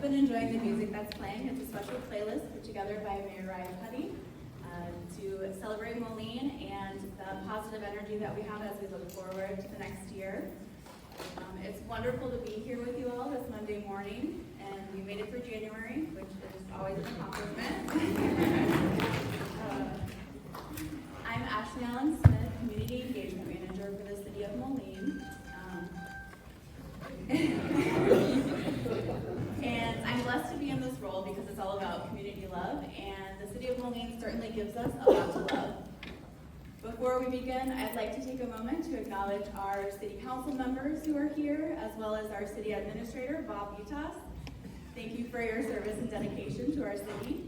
you've been enjoying the music that's playing, it's a special playlist put together by Mayor Rayapati to celebrate Moline and the positive energy that we have as we look forward to the next year. It's wonderful to be here with you all this Monday morning, and we made it through January, which is always an accomplishment. I'm Ashley Allen Smith, Community Engagement Manager for the City of Moline. And I'm blessed to be in this role because it's all about community love, and the City of Moline certainly gives us a lot to love. Before we begin, I'd like to take a moment to acknowledge our City Council members who are here, as well as our City Administrator, Bob Utas. Thank you for your service and dedication to our city.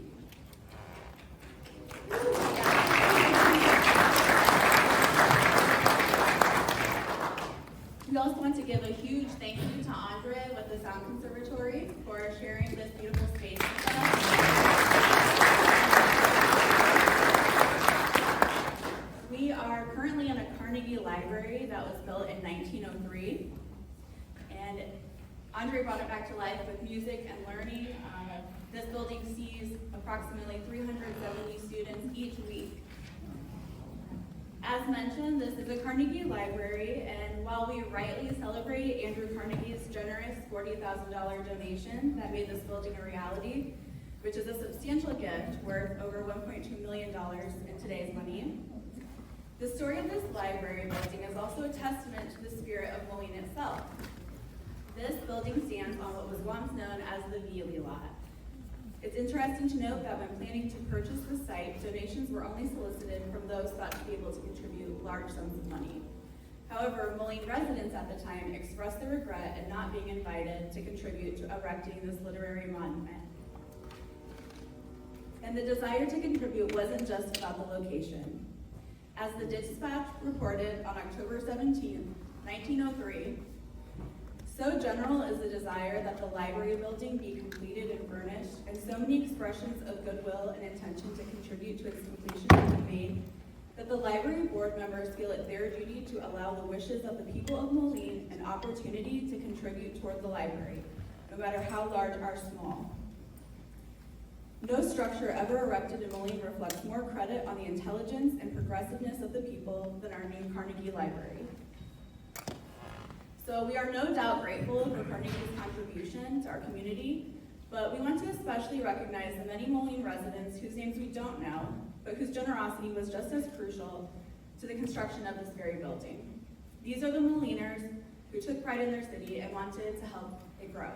We also want to give a huge thank you to Andre with the Sound Conservatory for sharing this beautiful space with us. We are currently in a Carnegie Library that was built in 1903, and Andre brought it back to life with music and learning. This building sees approximately 370 students each week. As mentioned, this is a Carnegie Library, and while we rightly celebrate Andrew Carnegie's generous $40,000 donation that made this building a reality, which is a substantial gift worth over $1.2 million in today's money, the story of this library building is also a testament to the spirit of Moline itself. This building stands on what was once known as the Veely Lot. It's interesting to note that when planning to purchase the site, donations were only solicited from those thought to be able to contribute large sums of money. However, Moline residents at the time expressed their regret at not being invited to contribute to erecting this literary monument. And the desire to contribute wasn't just about the location. As the Dispatch reported on October 17, 1903, so general is the desire that the library building be completed and furnished, and so many expressions of goodwill and intention to contribute to its completion have been made, that the library board members feel it their duty to allow the wishes of the people of Moline an opportunity to contribute toward the library, no matter how large or small. No structure ever erected in Moline reflects more credit on the intelligence and progressiveness of the people than our new Carnegie Library. So we are no doubt grateful for Carnegie's contribution to our community, but we want to especially recognize the many Moline residents whose names we don't know, but whose generosity was just as crucial to the construction of this very building. These are the Moliners who took pride in their city and wanted to help it grow.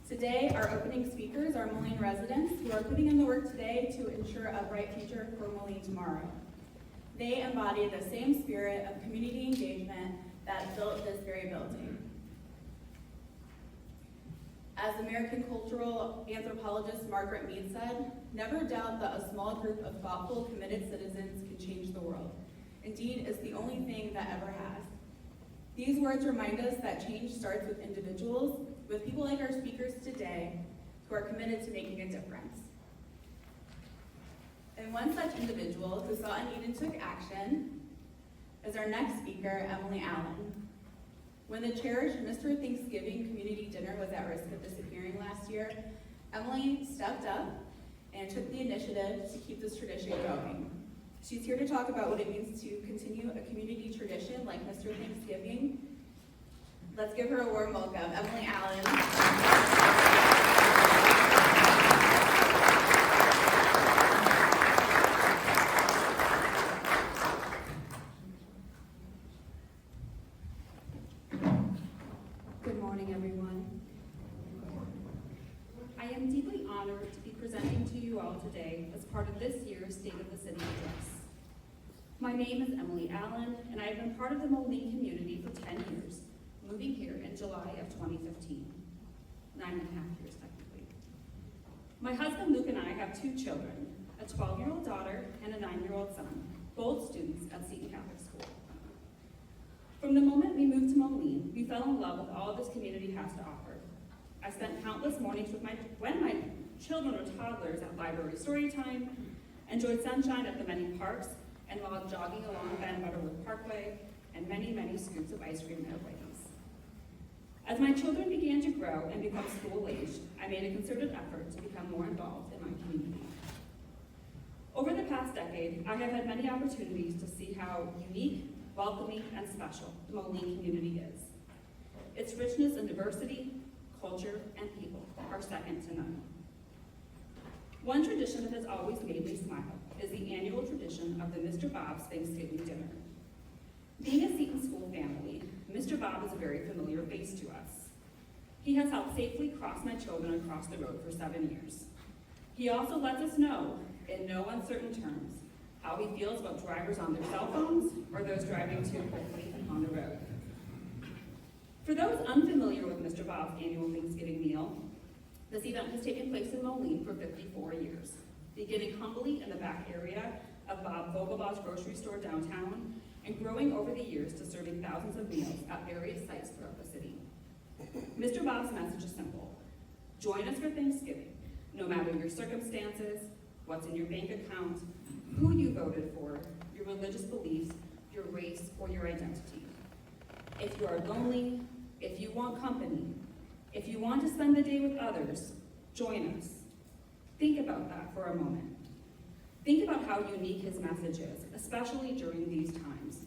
Today, our opening speakers are Moline residents who are putting in the work today to ensure a bright future for Moline tomorrow. They embody the same spirit of community engagement that built this very building. As American cultural anthropologist Margaret Mead said, never doubt that a small group of thoughtful, committed citizens can change the world. Indeed, it's the only thing that ever has. These words remind us that change starts with individuals, with people like our speakers today, who are committed to making a difference. And one such individual who saw a need and took action is our next speaker, Emily Allen. When the cherished Mr. Thanksgiving community dinner was at risk of disappearing last year, Emily stepped up and took the initiative to keep this tradition going. She's here to talk about what it means to continue a community tradition like Mr. Thanksgiving. Let's give her a warm welcome, Emily Allen. Today as part of this year's State of the City Address. My name is Emily Allen, and I have been part of the Moline community for 10 years, moving here in July of 2015. 9.5 years, technically. My husband Luke and I have 2 children, a 12-year-old daughter and a 9-year-old son, both students at Seton Catholic School. From the moment we moved to Moline, we fell in love with all this community has to offer. I spent countless mornings when my children were toddlers at library story time, enjoyed sunshine at the many parks, and while jogging along Van Butterworth Parkway, and many, many scoops of ice cream at Whitey's. As my children began to grow and become school-aged, I made a concerted effort to become more involved in my community. Over the past decade, I have had many opportunities to see how unique, welcoming, and special the Moline community is. Its richness in diversity, culture, and people are second to none. One tradition that has always made me smile is the annual tradition of the Mr. Bob's Thanksgiving dinner. Being a Seton School family, Mr. Bob is a very familiar face to us. He has helped safely cross my children across the road for 7 years. He also lets us know, in no uncertain terms, how he feels about drivers on their cell phones or those driving too quickly on the road. For those unfamiliar with Mr. Bob's annual Thanksgiving meal, this event has taken place in Moline for 54 years, beginning humbly in the back area of Bob Vogelbaugh's grocery store downtown and growing over the years to serving thousands of meals at various sites throughout the city. Mr. Bob's message is simple. Join us for Thanksgiving, no matter your circumstances, what's in your bank account, who you voted for, your religious beliefs, your race, or your identity. If you are lonely, if you want company, if you want to spend the day with others, join us. Think about that for a moment. Think about how unique his message is, especially during these times.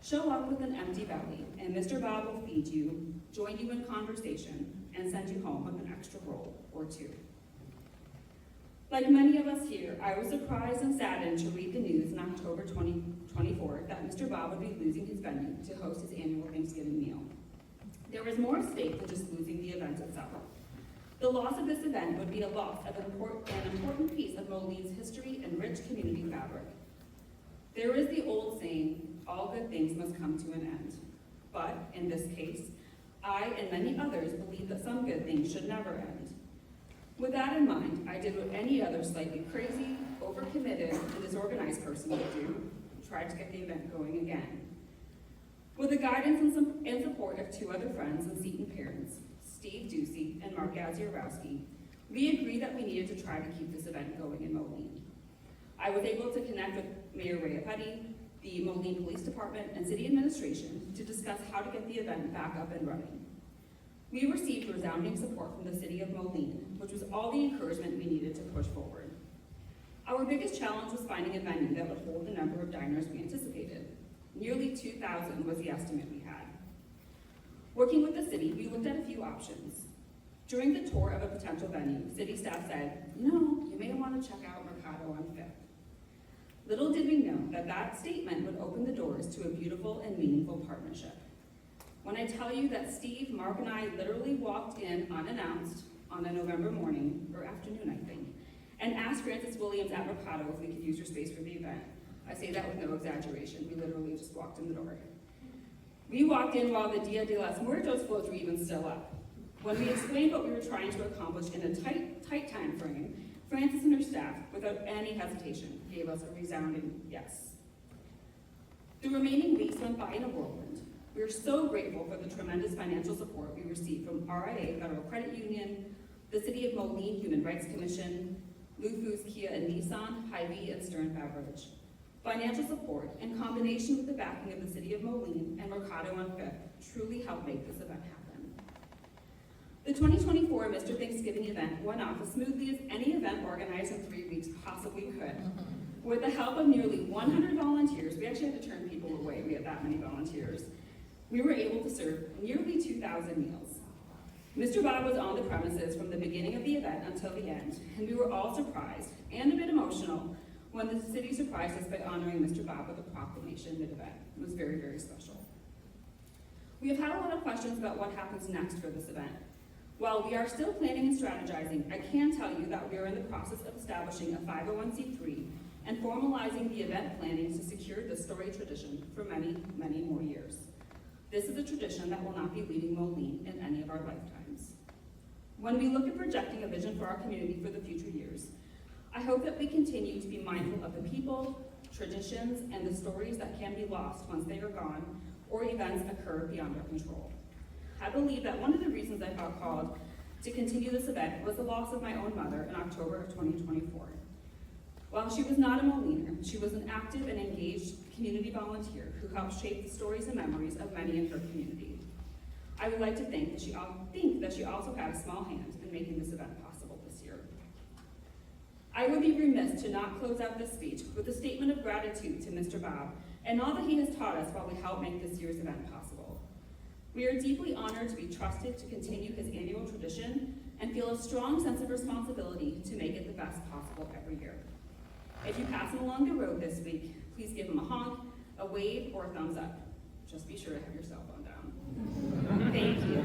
Show up with an empty belly, and Mr. Bob will feed you, join you in conversation, and send you home with an extra roll or two. Like many of us here, I was surprised and saddened to read the news in October 2024 that Mr. Bob would be losing his venue to host his annual Thanksgiving meal. There was more at stake than just losing the event itself. The loss of this event would be a loss of an important piece of Moline's history and rich community fabric. There is the old saying, all good things must come to an end. But in this case, I and many others believe that some good things should never end. With that in mind, I did what any other slightly crazy, overcommitted, and disorganized person would do, tried to get the event going again. With the guidance and support of 2 other friends and Seton parents, Steve Ducey and Mark Gaziorowski, we agreed that we needed to try to keep this event going in Moline. I was able to connect with Mayor Rayapati, the Moline Police Department, and City Administration to discuss how to get the event back up and running. We received resounding support from the City of Moline, which was all the encouragement we needed to push forward. Our biggest challenge was finding a venue that would hold the number of diners we anticipated. Nearly 2,000 was the estimate we had. Working with the city, we looked at a few options. During the tour of a potential venue, city staff said, you may want to check out Mercado on 5th. Little did we know that that statement would open the doors to a beautiful and meaningful partnership. When I tell you that Steve, Mark, and I literally walked in unannounced on a November morning, or afternoon, I think, and asked Francis Williams at Mercado if we could use your space for the event. I say that with no exaggeration. We literally just walked in the door. We walked in while the Dia de los Muertos floats were even still up. When we explained what we were trying to accomplish in a tight time frame, Francis and her staff, without any hesitation, gave us a resounding yes. The remaining weeks went by in a whirlwind. We are so grateful for the tremendous financial support we received from RIA Federal Credit Union, the City of Moline Human Rights Commission, Lufu's Kia and Nissan, Hy-Vee, and Stern Beverage. Financial support, in combination with the backing of the City of Moline and Mercado on 5th, truly helped make this event happen. The 2024 Mr. Thanksgiving event went off as smoothly as any event organized in 3 weeks possibly could. With the help of nearly 100 volunteers, we actually had to turn people away, we had that many volunteers, we were able to serve nearly 2,000 meals. Mr. Bob was on the premises from the beginning of the event until the end, and we were all surprised and a bit emotional when the city surprised us by honoring Mr. Bob with a proclamation mid-event. It was very, very special. We have had a lot of questions about what happens next for this event. While we are still planning and strategizing, I can tell you that we are in the process of establishing a 501c3 and formalizing the event planning to secure this storied tradition for many, many more years. This is a tradition that will not be leaving Moline in any of our lifetimes. When we look at projecting a vision for our community for the future years, I hope that we continue to be mindful of the people, traditions, and the stories that can be lost once they are gone or events occur beyond our control. I believe that one of the reasons I felt called to continue this event was the loss of my own mother in October of 2024. While she was not a Moliner, she was an active and engaged community volunteer who helped shape the stories and memories of many in her community. I would like to think that she also had a small hand in making this event possible this year. I would be remiss to not close out this speech with a statement of gratitude to Mr. Bob and all that he has taught us while we help make this year's event possible. We are deeply honored to be trusted to continue his annual tradition and feel a strong sense of responsibility to make it the best possible every year. If you pass him along the road this week, please give him a honk, a wave, or a thumbs up. Just be sure to have your cell phone down. Thank you.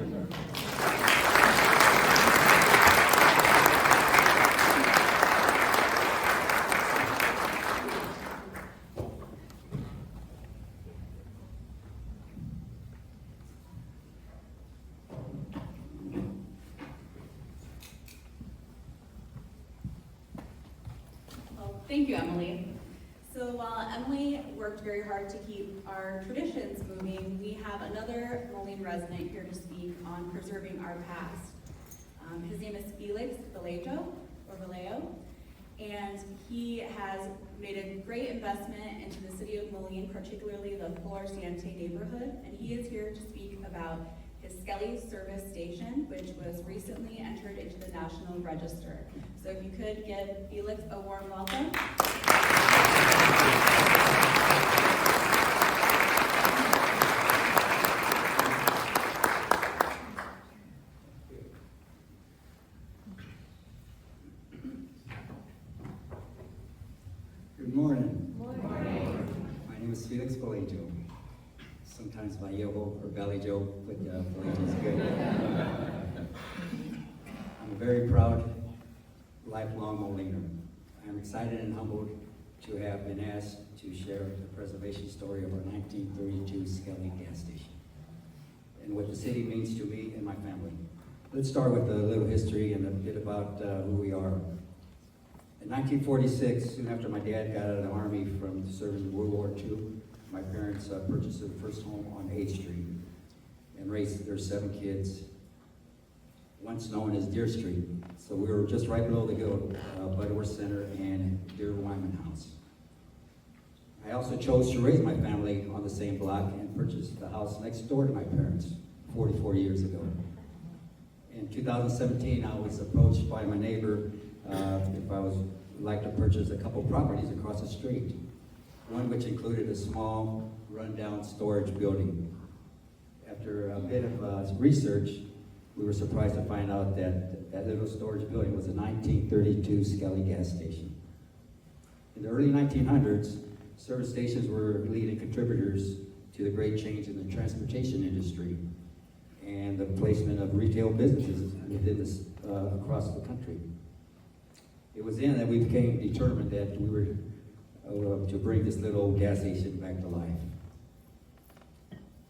Thank you, Emily. So while Emily worked very hard to keep our traditions moving, we have another Moline resident here to speak on preserving our past. His name is Felix Vallejo, and he has made a great investment into the city of Moline, particularly the Floreciente neighborhood, and he is here to speak about his Skelly service station, which was recently entered into the National Register. So if you could give Felix a warm welcome. Good morning. Good morning. My name is Felix Vallejo. Sometimes my Vallejo or Valley Joe, but Vallejo is good. I'm a very proud, lifelong Moliner. I'm excited and humbled to have been asked to share the preservation story of our 1932 Skelly gas station and what the city means to me and my family. Let's start with a little history and a bit about who we are. In 1946, soon after my dad got out of the Army from serving in World War II, my parents purchased their first home on 8th Street and raised their 7 kids, once known as Deer Street. So we were just right below the Butterworth Center and Deer Wyman House. I also chose to raise my family on the same block and purchased the house next door to my parents 44 years ago. In 2017, I was approached by my neighbor if I would like to purchase a couple properties across the street, one which included a small, rundown storage building. After a bit of research, we were surprised to find out that that little storage building was a 1932 Skelly gas station. In the early 1900s, service stations were leading contributors to the great change in the transportation industry and the placement of retail businesses within this, across the country. It was then that we became determined that we were to bring this little gas station back to life.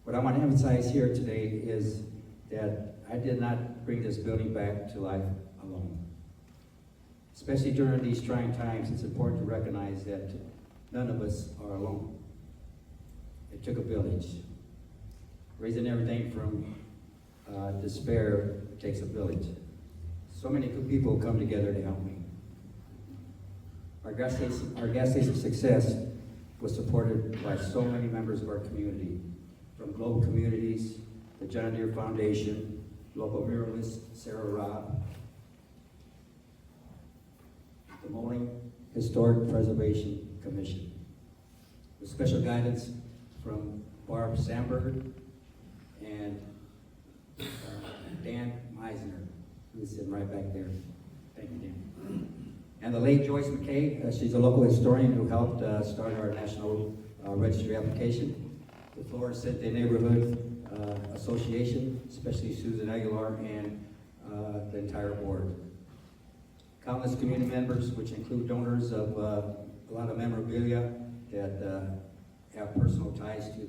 What I want to emphasize here today is that I did not bring this building back to life alone. Especially during these trying times, it's important to recognize that none of us are alone. It took a village. Raising everything from despair takes a village. So many good people come together to help me. Our gas station success was supported by so many members of our community, from global communities, the John Deere Foundation, local muralist Sarah Robb, the Moline Historic Preservation Commission, with special guidance from Barb Sandberger and Dan Meisner, who's sitting right back there. Thank you, Dan. And the late Joyce McKay, she's a local historian who helped start our national registry application. The Floreciente Neighborhood Association, especially Susan Aguilar and the entire board. Countless community members, which include donors of a lot of memorabilia that have personal ties to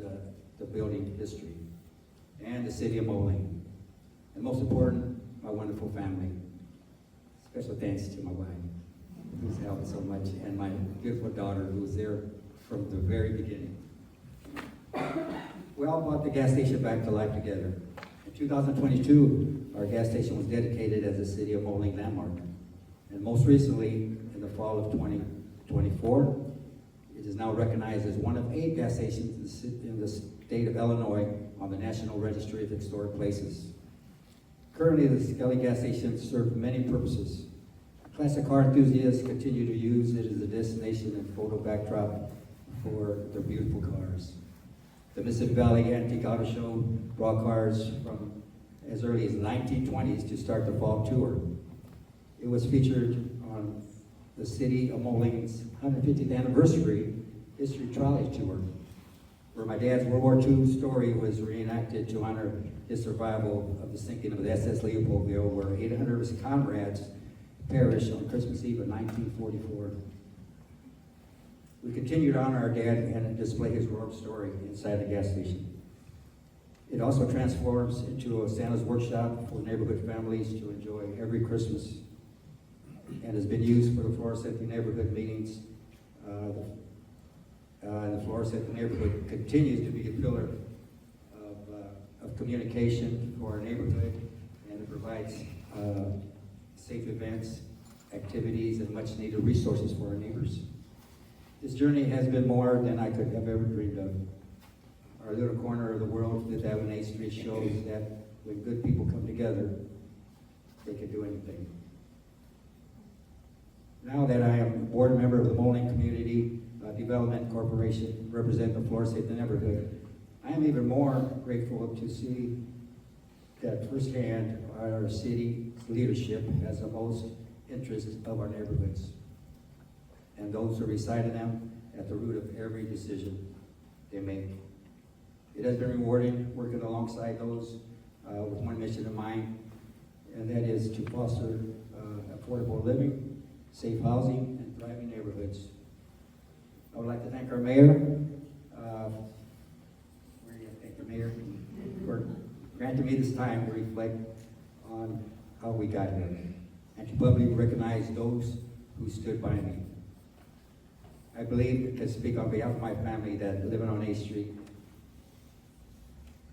the building history, and the city of Moline. And most important, my wonderful family. Special thanks to my wife, who's helped so much, and my beautiful daughter, who was there from the very beginning. We all brought the gas station back to life together. In 2022, our gas station was dedicated as a City of Moline landmark. And most recently, in the fall of 2024, it is now now recognized as one of 8 gas stations in the state of Illinois on the National Registry of Historic Places. Currently, the Skelly gas station serves many purposes. Classic car enthusiasts continue to use it as a destination and photo backdrop for their beautiful cars. The Mississippi Valley Antique Auto Show brought cars from as early as the 1920s to start the fall tour. It was featured on the city of Moline's 150th anniversary history trolley tour, where my dad's World War II story was reenacted to honor his survival of the sinking of the SS Leopoldville, where 800 of his comrades perished on Christmas Eve of 1944. We continue to honor our dad and display his world story inside the gas station. It also transforms into a Santa's workshop for neighborhood families to enjoy every Christmas, and has been used for the Florida City neighborhood meetings. The Florida City neighborhood continues to be a pillar of communication for our neighborhood, and it provides safe events, activities, and much needed resources for our neighbors. This journey has been more than I could have ever dreamed of. Our little corner of the world, Fifth Avenue 8th Street, shows that when good people come together, they can do anything. Now that I am a board member of the Moline Community Development Corporation, representing the Florida State neighborhood, I am even more grateful to see that firsthand our city leadership has the most interest of our neighborhoods, and those who reside in them at the root of every decision they make. It has been rewarding working alongside those with one mission in mind, and that is to foster affordable living, safe housing, and thriving neighborhoods. I would like to thank our mayor, for granting me this time to reflect on how we got here, and to publicly recognize those who stood by me. I believe, to speak on behalf of my family, that living on 8th Street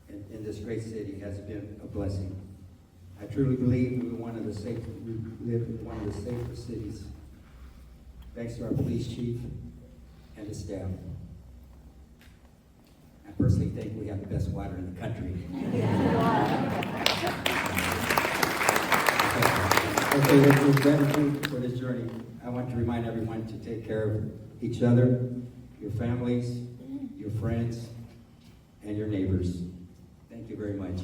in this great city has been a blessing. I truly believe we live in one of the safest cities, thanks to our police chief and his staff. I personally think we have the best water in the country. Okay, with gratitude for this journey, I want to remind everyone to take care of each other, your families, your friends, and your neighbors. Thank you very much.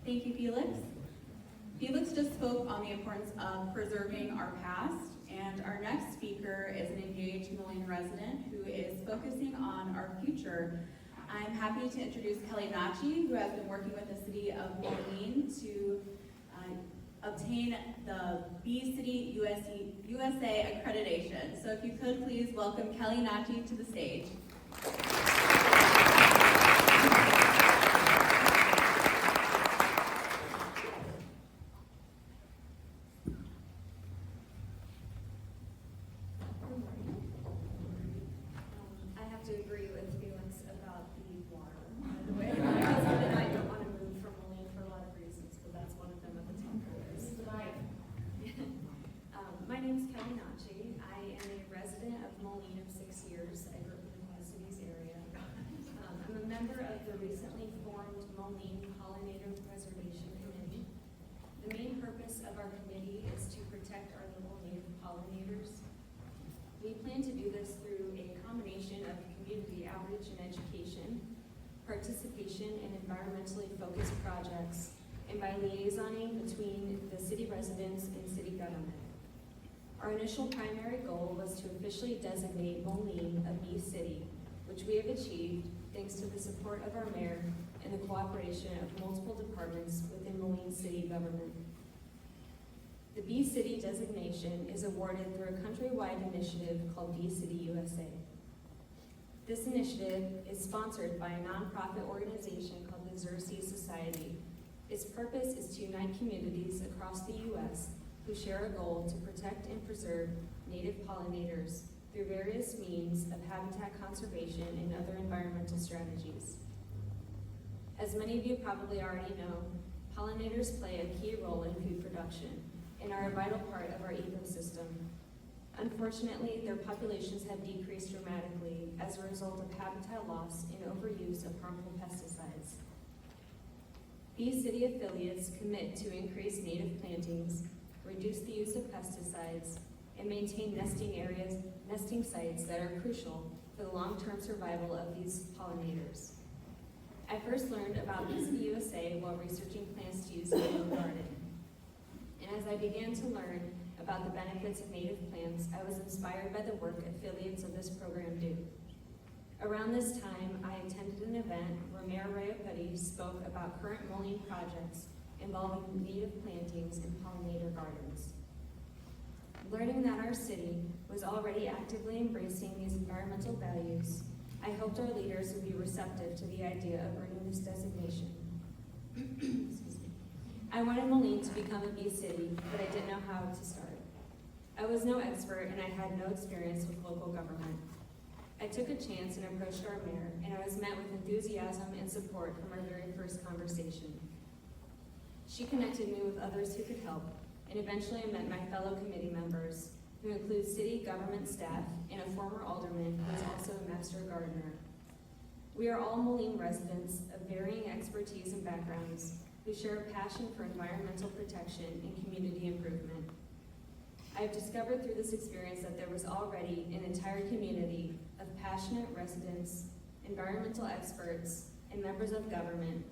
Thank you, Felix. Felix just spoke on the importance of preserving our past, and our next speaker is an engaged Moline resident who is focusing on our future. I'm happy to introduce Kelly Nachi, who has been working with the city of Moline to obtain the B City USA accreditation. So if you could please welcome Kelly Nachi to the stage. We plan to do this through a combination of community outreach and education, participation in environmentally focused projects, and by liaisoning between the city residents and city government. Our initial primary goal was to officially designate Moline a B City, which we have achieved thanks to the support of our mayor and the cooperation of multiple departments within Moline city government. The B City designation is awarded through a countrywide initiative called B City USA. This initiative is sponsored by a nonprofit organization called the Xerces Society. Its purpose is to unite communities across the U.S. who share a goal to protect and preserve native pollinators through various means of habitat conservation and other environmental strategies. As many of you probably already know, pollinators play a key role in food production and are a vital part of our ecosystem. Unfortunately, their populations have decreased dramatically as a result of habitat loss and overuse of harmful pesticides. Bee City affiliates commit to increase native plantings, reduce the use of pesticides, and maintain nesting sites that are crucial for the long-term survival of these pollinators. I first learned about Bee City USA while researching plants to use in my own garden. And as I began to learn about the benefits of native plants, I was inspired by the work affiliates of this program do. Around this time, I attended an event where Mayor Rayapati spoke about current Moline projects involving native plantings and pollinator gardens. Learning that our city was already actively embracing these environmental values, I hoped our leaders would be receptive to the idea of earning this designation. Excuse me. I wanted Moline to become a bee city, but I didn't know how to start. I was no expert and I had no experience with local government. I took a chance and approached our mayor, and I was met with enthusiasm and support from our very first conversation. She connected me with others who could help, and eventually I met my fellow committee members, who include city government staff and a former alderman who is also a master gardener. We are all Moline residents of varying expertise and backgrounds who share a passion for environmental protection and community improvement. I have discovered through this experience that there was already an entire community of passionate residents, environmental experts, and members of government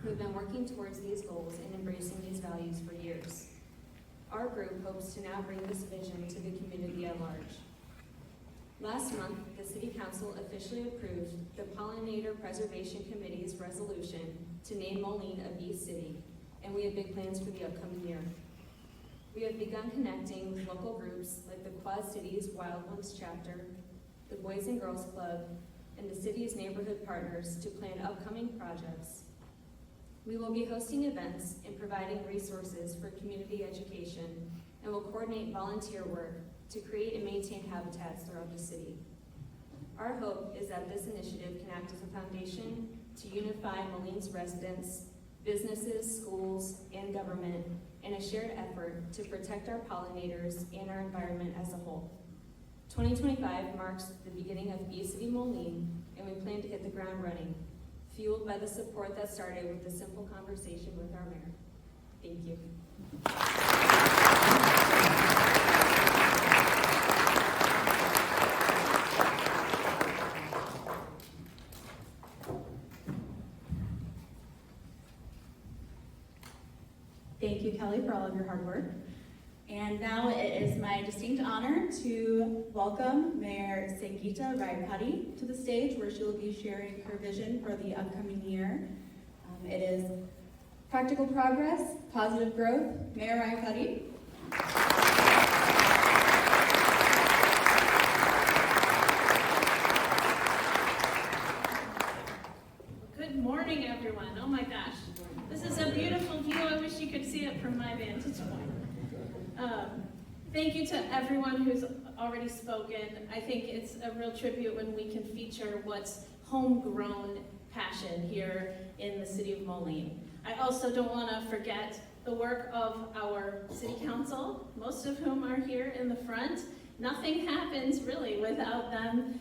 who have been working towards these goals and embracing these values for years. Our group hopes to now bring this vision to the community at large. Last month, the City Council officially approved the Pollinator Preservation Committee's resolution to name Moline a bee city, and we have big plans for the upcoming year. We have begun connecting with local groups like the Quad Cities Wild Ones chapter, the Boys and Girls Club, and the city's neighborhood partners to plan upcoming projects. We will be hosting events and providing resources for community education, and will coordinate volunteer work to create and maintain habitats throughout the city. Our hope is that this initiative can act as a foundation to unify Moline's residents, businesses, schools, and government in a shared effort to protect our pollinators and our environment as a whole. 2025 marks the beginning of Bee City Moline, and we plan to hit the ground running, fueled by the support that started with a simple conversation with our mayor. Thank you. Thank you, Kelly, for all of your hard work. And now it is my distinct honor to welcome Mayor Sangeetha Rayapati to the stage, where she will be sharing her vision for the upcoming year. It is practical progress, positive growth. Mayor Rayapati. Good morning, everyone. Oh my gosh. This is a beautiful view. I wish you could see it from my vantage point. Thank you to everyone who's already spoken. I think it's a real tribute when we can feature what's homegrown passion here in the city of Moline. I also don't want to forget the work of our city council, most of whom are here in the front. Nothing happens really without them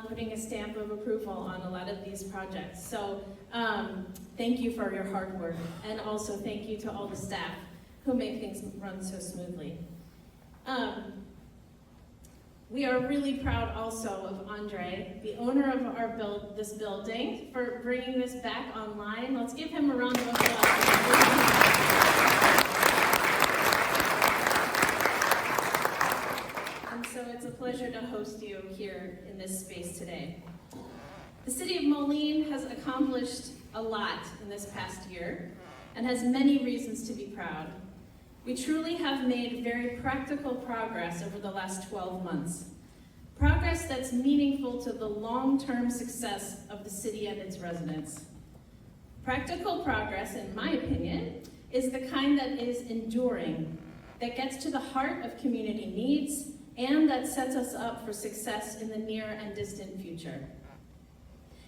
putting a stamp of approval on a lot of these projects. So thank you for your hard work, and also thank you to all the staff who make things run so smoothly. We are really proud also of Andre, the owner of this building, for bringing this back online. Let's give him a round of applause. And so it's a pleasure to host you here in this space today. The city of Moline has accomplished a lot in this past year and has many reasons to be proud. We truly have made very practical progress over the last 12 months. Progress that's meaningful to the long-term success of the city and its residents. Practical progress, in my opinion, is the kind that is enduring, that gets to the heart of community needs and that sets us up for success in the near and distant future.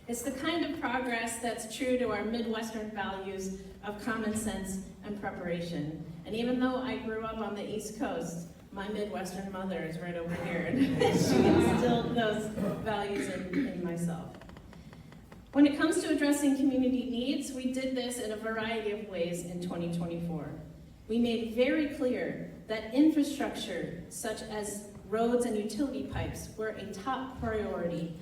It's the kind of progress that's true to our Midwestern values of common sense and preparation. And even though I grew up on the East Coast, my Midwestern mother is right over here, and she instilled those values in myself. When it comes to addressing community needs, we did this in a variety of ways in 2024. We made very clear that infrastructure, such as roads and utility pipes, were a top priority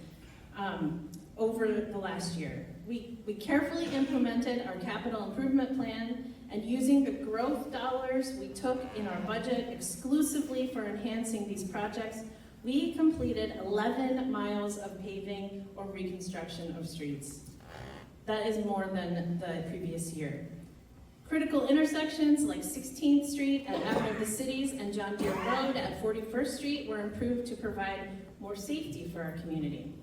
over the last year. We carefully implemented our capital improvement plan, and using the growth dollars we took in our budget exclusively for enhancing these projects, we completed 11 miles of paving or reconstruction of streets. That is more than the previous year. Critical intersections like 16th Street at Avenue of the Cities and John Deere Road at 41st Street were improved to provide more safety for our community.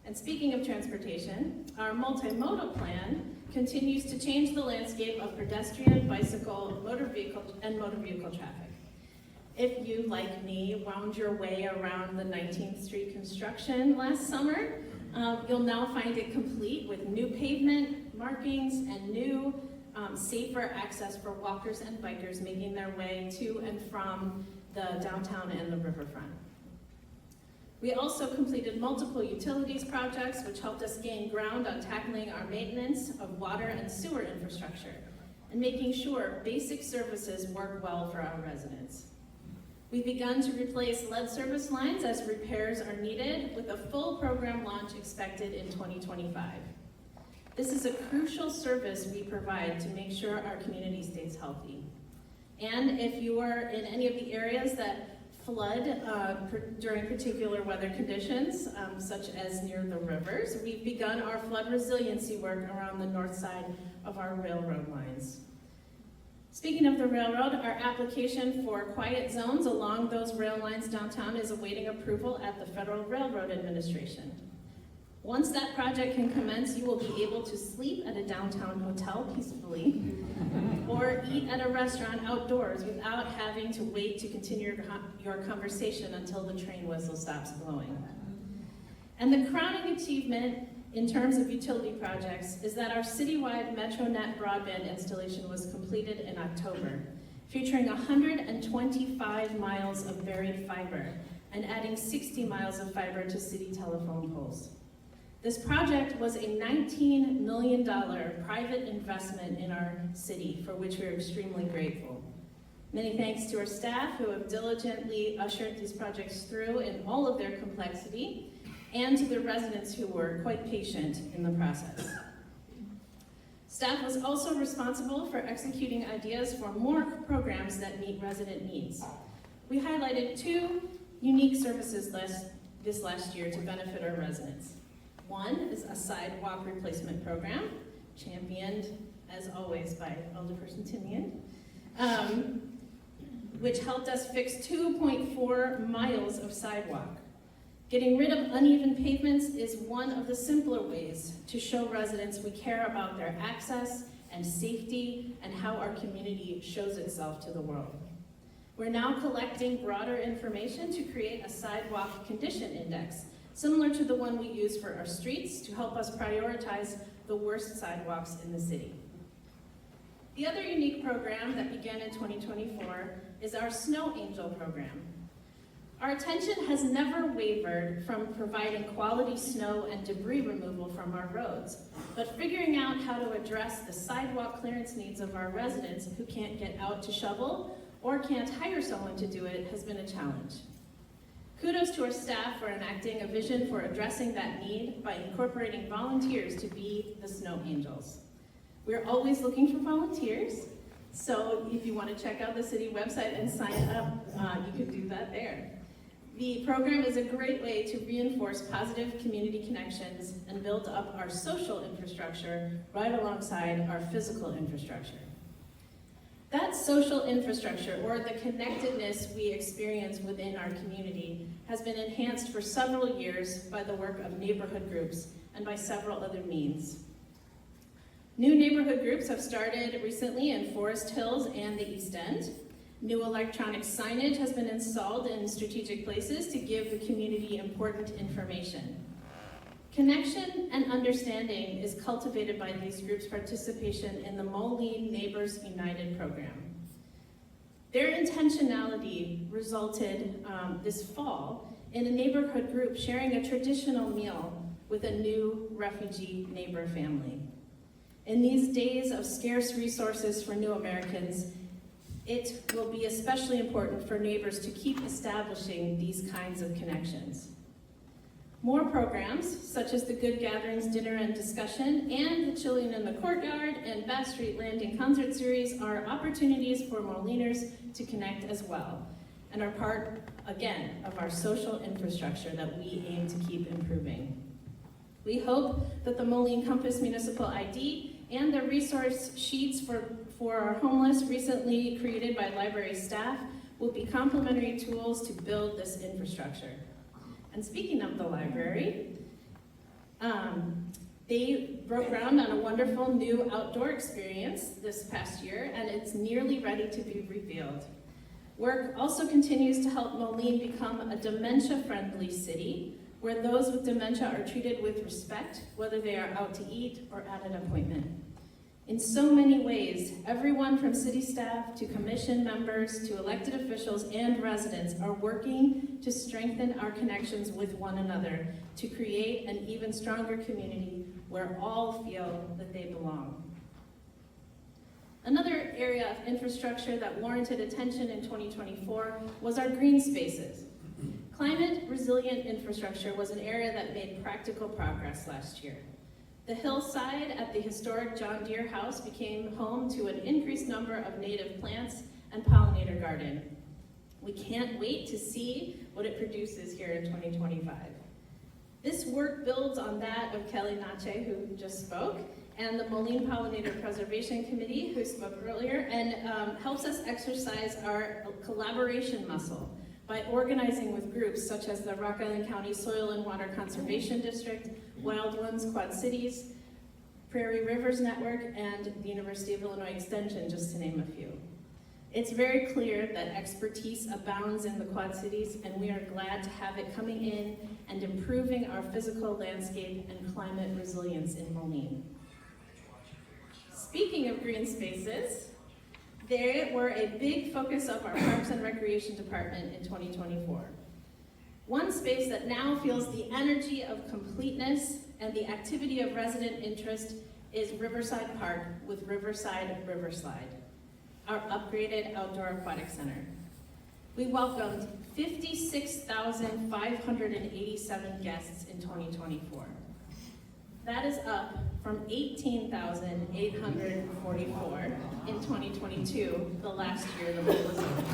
And speaking of transportation, our multimodal plan continues to change the landscape of pedestrian, bicycle, motor vehicle traffic. If you, like me, wound your way around the 19th Street construction last summer, you'll now find it complete with new pavement, markings, and new safer access for walkers and bikers making their way to and from the downtown and the riverfront. We also completed multiple utilities projects, which helped us gain ground on tackling our maintenance of water and sewer infrastructure and making sure basic services work well for our residents. We've begun to replace lead service lines as repairs are needed, with a full program launch expected in 2025. This is a crucial service we provide to make sure our community stays healthy. And if you are in any of the areas that flood during particular weather conditions, such as near the rivers, we've begun our flood resiliency work around the north side of our railroad lines. Speaking of the railroad, our application for quiet zones along those rail lines downtown is awaiting approval at the Federal Railroad Administration. Once that project can commence, you will be able to sleep at a downtown hotel peacefully or eat at a restaurant outdoors without having to wait to continue your conversation until the train whistle stops blowing. And the crowning achievement in terms of utility projects is that our citywide MetroNet broadband installation was completed in October, featuring 125 miles of buried fiber and adding 60 miles of fiber to city telephone poles. This project was a $19 million private investment in our city, for which we are extremely grateful. Many thanks to our staff who have diligently ushered these projects through in all of their complexity, and to the residents who were quite patient in the process. Staff was also responsible for executing ideas for more programs that meet resident needs. We highlighted 2 unique services this last year to benefit our residents. One is a sidewalk replacement program, championed, as always, by Alderperson Tinian, which helped us fix 2.4 miles of sidewalk. Getting rid of uneven pavements is one of the simpler ways to show residents we care about their access and safety and how our community shows itself to the world. We're now collecting broader information to create a sidewalk condition index, similar to the one we use for our streets, to help us prioritize the worst sidewalks in the city. The other unique program that began in 2024 is our Snow Angel program. Our attention has never wavered from providing quality snow and debris removal from our roads, but figuring out how to address the sidewalk clearance needs of our residents who can't get out to shovel or can't hire someone to do it has been a challenge. Kudos to our staff for enacting a vision for addressing that need by incorporating volunteers to be the Snow Angels. We're always looking for volunteers, so if you want to check out the city website and sign up, you could do that there. The program is a great way to reinforce positive community connections and build up our social infrastructure right alongside our physical infrastructure. That social infrastructure, or the connectedness we experience within our community, has been enhanced for several years by the work of neighborhood groups and by several other means. New neighborhood groups have started recently in Forest Hills and the East End. New electronic signage has been installed in strategic places to give the community important information. Connection and understanding is cultivated by these groups' participation in the Moline Neighbors United program. Their intentionality resulted this fall in a neighborhood group sharing a traditional meal with a new refugee neighbor family. In these days of scarce resources for new Americans, it will be especially important for neighbors to keep establishing these kinds of connections. More programs, such as the Good Gatherings Dinner and Discussion and the Chilling in the Courtyard and Bass Street Landing Concert Series, are opportunities for Moliners to connect as well, and are part, again, of our social infrastructure that we aim to keep improving. We hope that the Moline Compass Municipal ID and the resource sheets for our homeless, recently created by library staff, will be complementary tools to build this infrastructure. And speaking of the library, they broke ground on a wonderful new outdoor experience this past year, and it's nearly ready to be revealed. Work also continues to help Moline become a dementia-friendly city, where those with dementia are treated with respect, whether they are out to eat or at an appointment. In so many ways, everyone from city staff to commission members to elected officials and residents are working to strengthen our connections with one another to create an even stronger community where all feel that they belong. Another area of infrastructure that warranted attention in 2024 was our green spaces. Climate resilient infrastructure was an area that made practical progress last year. The hillside at the historic John Deere House became home to an increased number of native plants and pollinator garden. We can't wait to see what it produces here in 2025. This work builds on that of Kelly Nache, who just spoke, and the Moline Pollinator Preservation Committee, who spoke earlier, and helps us exercise our collaboration muscle by organizing with groups such as the Rock Island County Soil and Water Conservation District, Wildlands Quad Cities, Prairie Rivers Network, and the University of Illinois Extension, just to name a few. It's very clear that expertise abounds in the Quad Cities, and we are glad to have it coming in and improving our physical landscape and climate resilience in Moline. Speaking of green spaces, they were a big focus of our Parks and Recreation Department in 2024. One space that now feels the energy of completeness and the activity of resident interest is Riverside Park with Riverside Riverslide, our upgraded outdoor aquatic center. We welcomed 56,587 guests in 2024. That is up from 18,844 in 2022, the last year the pool was open.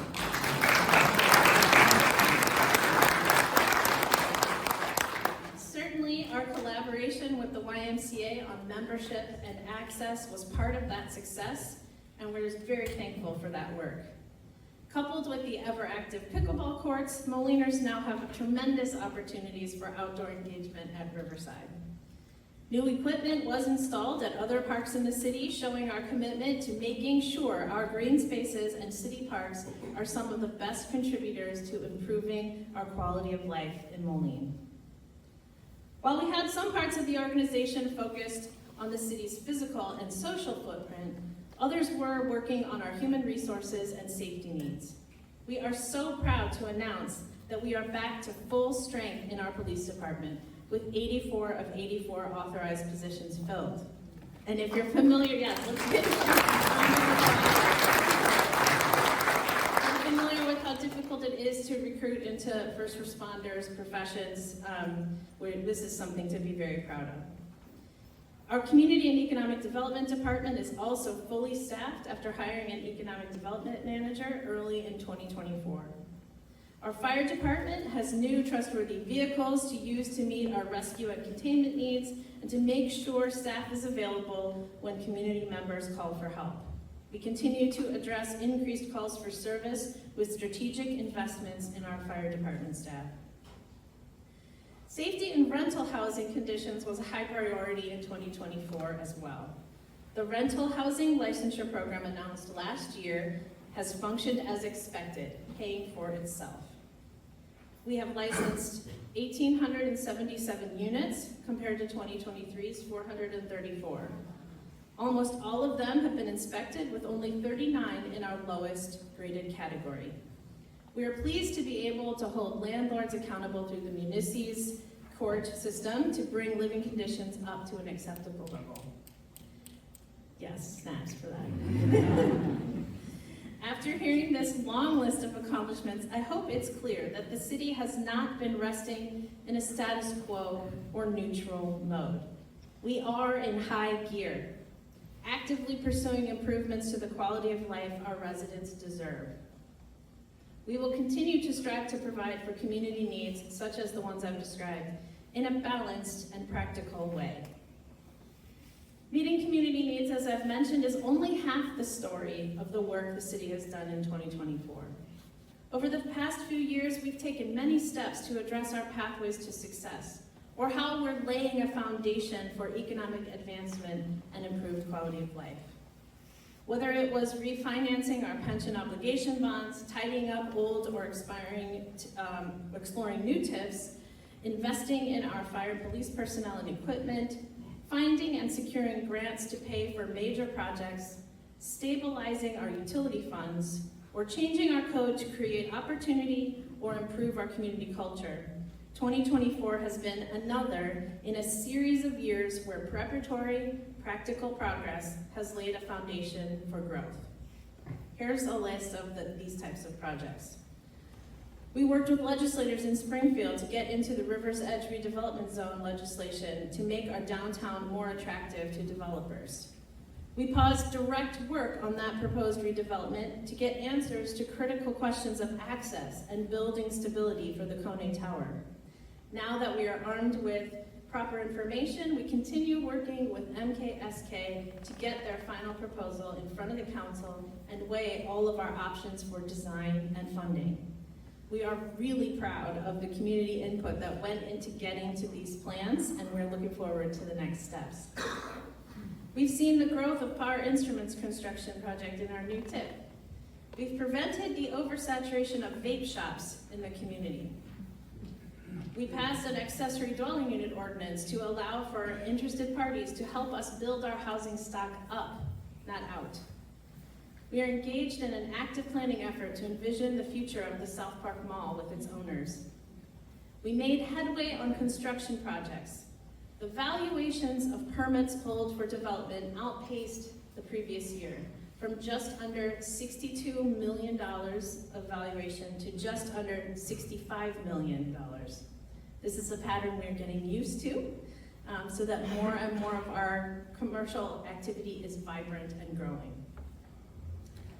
Certainly, our collaboration with the YMCA on membership and access was part of that success, and we're just very thankful for that work. Coupled with the ever-active pickleball courts, Moliners now have tremendous opportunities for outdoor engagement at Riverside. New equipment was installed at other parks in the city, showing our commitment to making sure our green spaces and city parks are some of the best contributors to improving our quality of life in Moline. While we had some parts of the organization focused on the city's physical and social footprint, others were working on our human resources and safety needs. We are so proud to announce that we are back to full strength in our police department, with 84 of 84 authorized positions filled. And if you're familiar, yes, let's get familiar with how difficult it is to recruit into first responders professions, this is something to be very proud of. Our Community and Economic Development Department is also fully staffed after hiring an Economic Development Manager early in 2024. Our fire department has new trustworthy vehicles to use to meet our rescue and containment needs and to make sure staff is available when community members call for help. We continue to address increased calls for service with strategic investments in our fire department staff. Safety and rental housing conditions was a high priority in 2024 as well. The rental housing licensure program announced last year has functioned as expected, paying for itself. We have licensed 1,877 units compared to 2023's 434. Almost all of them have been inspected, with only 39 in our lowest graded category. We are pleased to be able to hold landlords accountable through the municip's court system to bring living conditions up to an acceptable level. Yes, snaps for that. After hearing this long list of accomplishments, I hope it's clear that the city has not been resting in a status quo or neutral mode. We are in high gear, actively pursuing improvements to the quality of life our residents deserve. We will continue to strive to provide for community needs, such as the ones I've described, in a balanced and practical way. Meeting community needs, as I've mentioned, is only half the story of the work the city has done in 2024. Over the past few years, we've taken many steps to address our pathways to success, or how we're laying a foundation for economic advancement and improved quality of life. Whether it was refinancing our pension obligation bonds, tidying up old or exploring new TIFs, investing in our fire and police personnel and equipment, finding and securing grants to pay for major projects, stabilizing our utility funds, or changing our code to create opportunity or improve our community culture, 2024 has been another in a series of years where preparatory, practical progress has laid a foundation for growth. Here's a list of these types of projects. We worked with legislators in Springfield to get into the River's Edge redevelopment zone legislation to make our downtown more attractive to developers. We paused direct work on that proposed redevelopment to get answers to critical questions of access and building stability for the Kone Tower. Now that we are armed with proper information, we continue working with MKSK to get their final proposal in front of the council and weigh all of our options for design and funding. We are really proud of the community input that went into getting to these plans, and we're looking forward to the next steps. We've seen the growth of Power Instruments construction project in our new TIP. We've prevented the oversaturation of vape shops in the community. We passed an accessory dwelling unit ordinance to allow for interested parties to help us build our housing stock up, not out. We are engaged in an active planning effort to envision the future of the South Park Mall with its owners. We made headway on construction projects. The valuations of permits pulled for development outpaced the previous year, from just under $62 million of valuation to just under $65 million. This is a pattern we're getting used to, so that more and more of our commercial activity is vibrant and growing.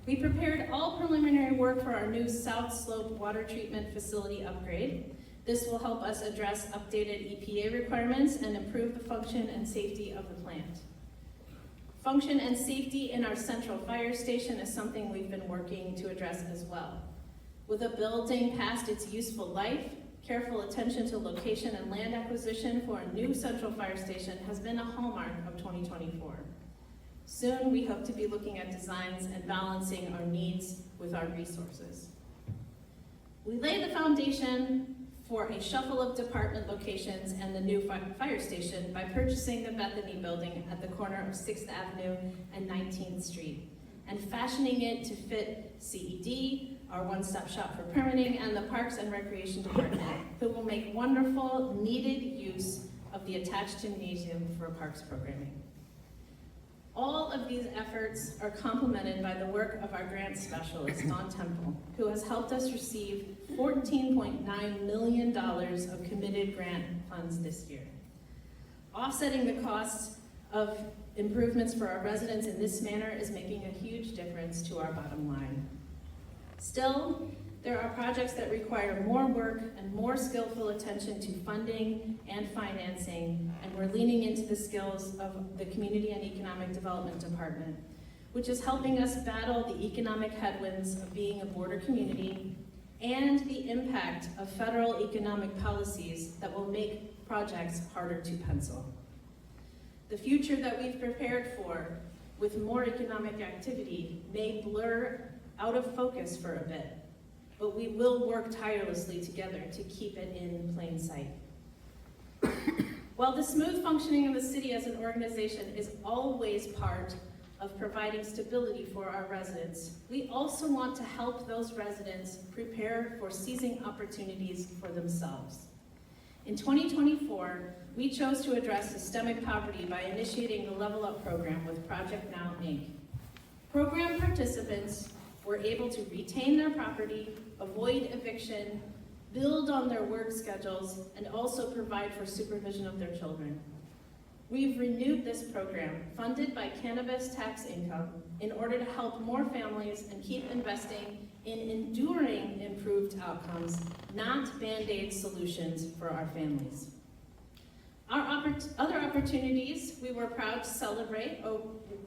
We prepared all preliminary work for our new South Slope water treatment facility upgrade. This will help us address updated EPA requirements and improve the function and safety of the plant. Function and safety in our central fire station is something we've been working to address as well. With a building past its useful life, careful attention to location and land acquisition for a new central fire station has been a hallmark of 2024. Soon, we hope to be looking at designs and balancing our needs with our resources. We laid the foundation for a shuffle of department locations and the new fire station by purchasing the Bethany building at the corner of 6th Avenue and 19th Street, and fashioning it to fit CED, our one-stop shop for permitting, and the Parks and Recreation Department, who will make wonderful, needed use of the attached gymnasium for parks programming. All of these efforts are complemented by the work of our grant specialist, Dawn Temple, who has helped us receive $14.9 million of committed grant funds this year. Offsetting the costs of improvements for our residents in this manner is making a huge difference to our bottom line. Still, there are projects that require more work and more skillful attention to funding and financing, and we're leaning into the skills of the Community and Economic Development Department, which is helping us battle the economic headwinds of being a border community and the impact of federal economic policies that will make projects harder to pencil. The future that we've prepared for with more economic activity may blur out of focus for a bit, but we will work tirelessly together to keep it in plain sight. While the smooth functioning of the city as an organization is always part of providing stability for our residents, we also want to help those residents prepare for seizing opportunities for themselves. In 2024, we chose to address systemic poverty by initiating the Level Up program with Project Now, Inc. Program participants were able to retain their property, avoid eviction, build on their work schedules, and also provide for supervision of their children. We've renewed this program, funded by cannabis tax income, in order to help more families and keep investing in enduring improved outcomes, not Band-Aid solutions for our families. Our other opportunities we were proud to celebrate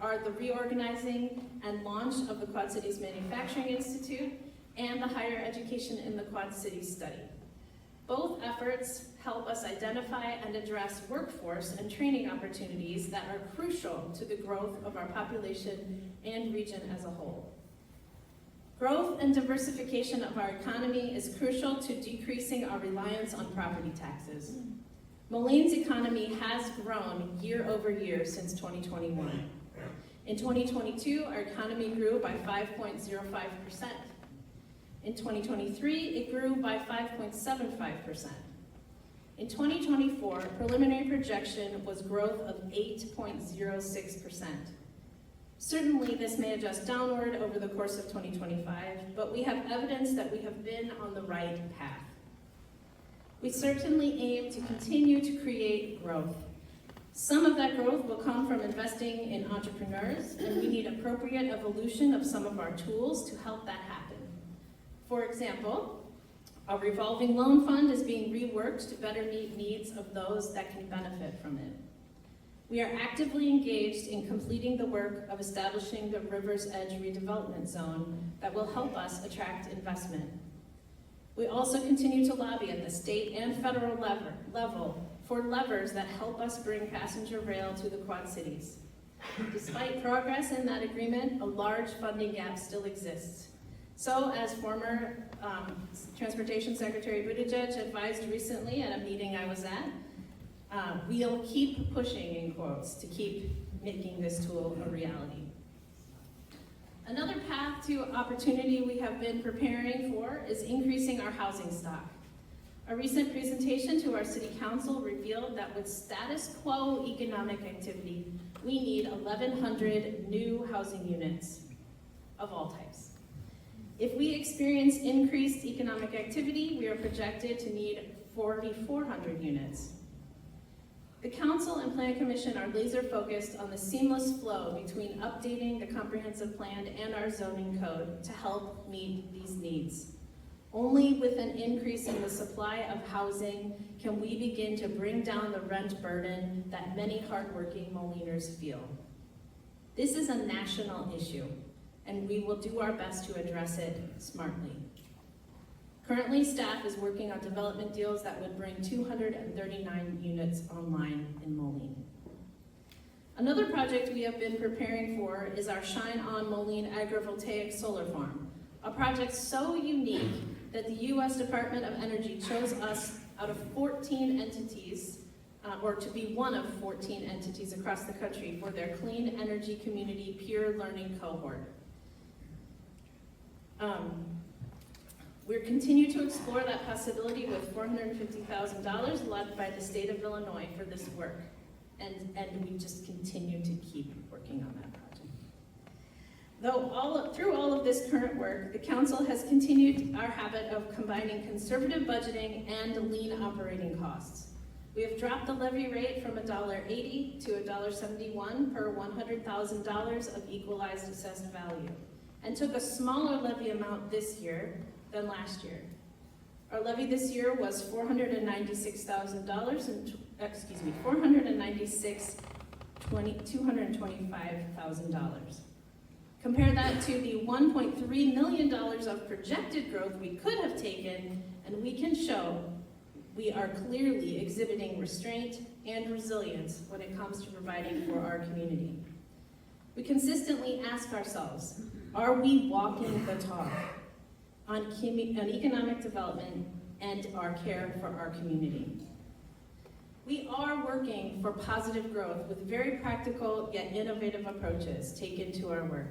are the reorganizing and launch of the Quad Cities Manufacturing Institute and the Higher Education in the Quad Cities study. Both efforts help us identify and address workforce and training opportunities that are crucial to the growth of our population and region as a whole. Growth and diversification of our economy is crucial to decreasing our reliance on property taxes. Moline's economy has grown year over year since 2021. In 2022, our economy grew by 5.05%. In 2023, it grew by 5.75%. In 2024, preliminary projection was growth of 8.06%. Certainly, this may adjust downward over the course of 2025, but we have evidence that we have been on the right path. We certainly aim to continue to create growth. Some of that growth will come from investing in entrepreneurs, and we need appropriate evolution of some of our tools to help that happen. For example, our revolving loan fund is being reworked to better meet needs of those that can benefit from it. We are actively engaged in completing the work of establishing the River's Edge redevelopment zone that will help us attract investment. We also continue to lobby at the state and federal level for levers that help us bring passenger rail to the Quad Cities. Despite progress in that agreement, a large funding gap still exists. So, as former Transportation Secretary Buttigieg advised recently at a meeting I was at, we'll keep pushing, in quotes, to keep making this tool a reality. Another path to opportunity we have been preparing for is increasing our housing stock. A recent presentation to our City Council revealed that with status quo economic activity, we need 1,100 new housing units of all types. If we experience increased economic activity, we are projected to need 4,400 units. The Council and Plan Commission are laser focused on the seamless flow between updating the comprehensive plan and our zoning code to help meet these needs. Only with an increase in the supply of housing can we begin to bring down the rent burden that many hardworking Moliners feel. This is a national issue, and we will do our best to address it smartly. Currently, staff is working on development deals that would bring 239 units online in Moline. Another project we have been preparing for is our Shine On Moline agrivoltaic solar farm, a project so unique that the U.S. Department of Energy chose us out of 14 entities, or to be one of 14 entities across the country for their Clean Energy Community Peer Learning Cohort. We're continue to explore that possibility with $450,000 led by the state of Illinois for this work. And we just continue to keep working on that project. Through all of this current work, the Council has continued our habit of combining conservative budgeting and lean operating costs. We have dropped the levy rate from $1.80 to $1.71 per $100,000 of equalized assessed value, and took a smaller levy amount this year than last year. Our levy this year was $225,000. Compare that to the $1.3 million of projected growth we could have taken, and we can show we are clearly exhibiting restraint and resilience when it comes to providing for our community. We consistently ask ourselves, Are we walking the talk on economic development and our care for our community? We are working for positive growth with very practical yet innovative approaches taken to our work.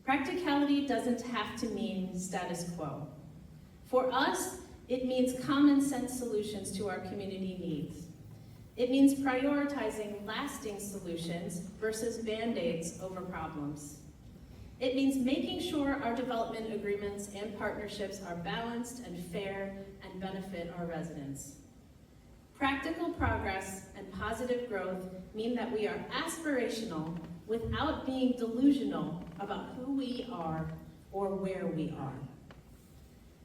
Practicality doesn't have to mean status quo. For us, it means common sense solutions to our community needs. It means prioritizing lasting solutions versus band-aids over problems. It means making sure our development agreements and partnerships are balanced and fair and benefit our residents. Practical progress and positive growth mean that we are aspirational without being delusional about who we are or where we are.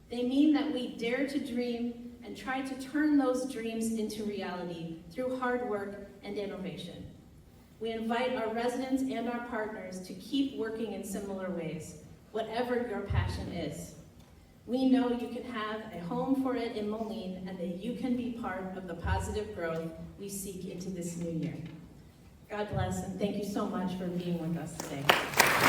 They mean that we dare to dream and try to turn those dreams into reality through hard work and innovation. We invite our residents and our partners to keep working in similar ways, whatever your passion is. We know you can have a home for it in Moline and that you can be part of the positive growth we seek into this new year. God bless, and thank you so much for being with us today.